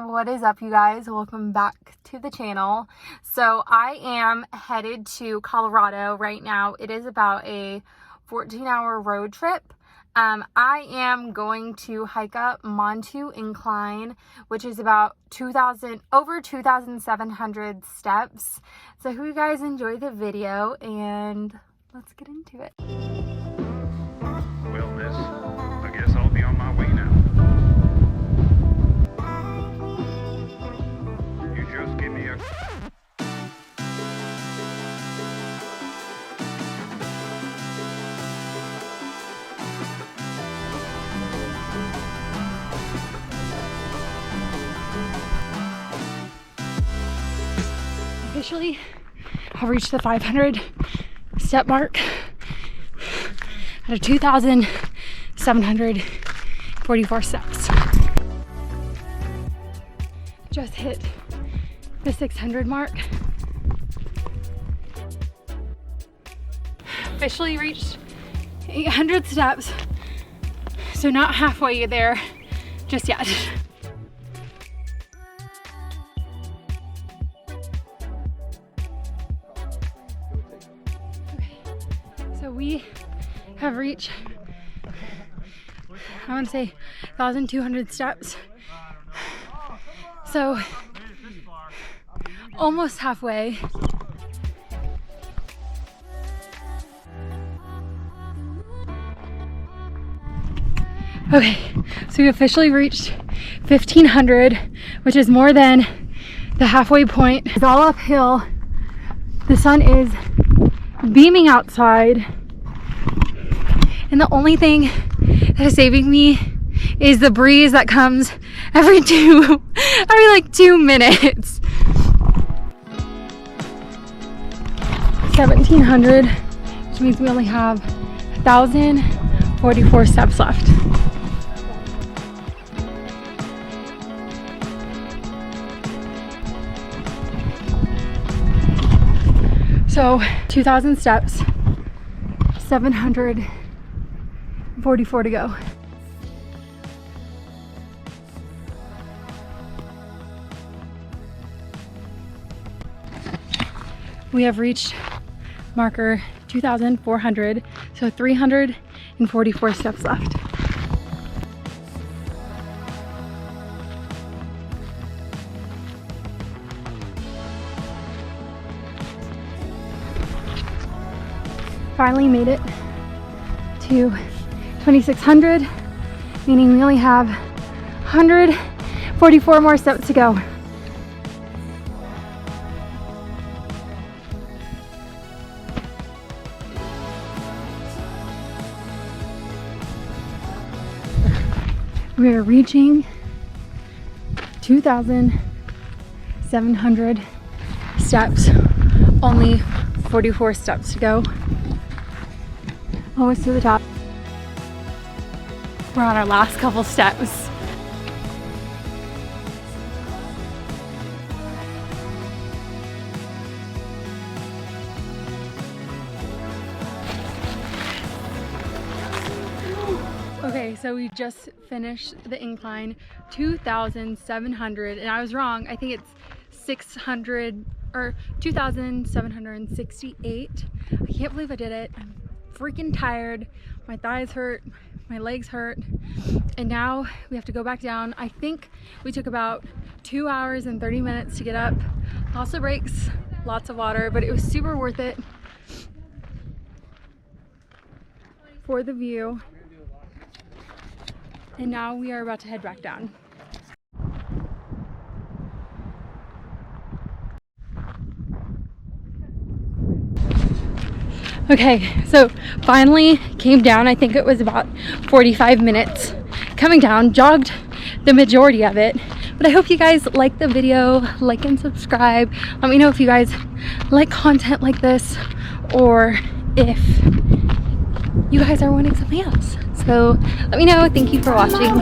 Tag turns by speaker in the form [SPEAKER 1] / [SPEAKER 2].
[SPEAKER 1] What is up, you guys? Welcome back to the channel. So I am headed to Colorado right now. It is about a 14-hour road trip. I am going to hike up Manitou Incline, which is about over 2,700 steps. So I hope you guys enjoy the video and let's get into it.
[SPEAKER 2] Well, miss, I guess I'll be on my way now. You just give me a...
[SPEAKER 1] Officially, I've reached the 500 step mark at a 2,744 steps. Just hit the 600 mark. Officially reached 800 steps, so not halfway there just yet. So we have reached, I want to say 1,200 steps. So almost halfway. Okay, so we officially reached 1,500, which is more than the halfway point. It's all uphill. The sun is beaming outside, and the only thing that is saving me is the breeze that comes every like 2 minutes. 1,700, which means we only have 1,044 steps left. So 2,000 steps, 744 to go. We have reached marker 2,400, so 344 steps left. Finally made it to 2,600, meaning we only have 144 more steps to go. We are reaching 2,700 steps, only 44 steps to go. Almost to the top. We're on our last couple steps. Okay, so we just finished the incline, 2,700, and I was wrong. I think it's 600 or 2,768. I can't believe I did it. I'm freaking tired. My thighs hurt, my legs hurt, and now we have to go back down. I think we took about 2 hours and 30 minutes to get up. Lots of breaks, lots of water, but it was super worth it for the view. And now we are about to head back down. Okay, so finally came down. I think it was about 45 minutes coming down, jogged the majority of it. But I hope you guys like the video, like and subscribe. Let me know if you guys like content like this or if you guys are wanting something else. So let me know. Thank you for watching.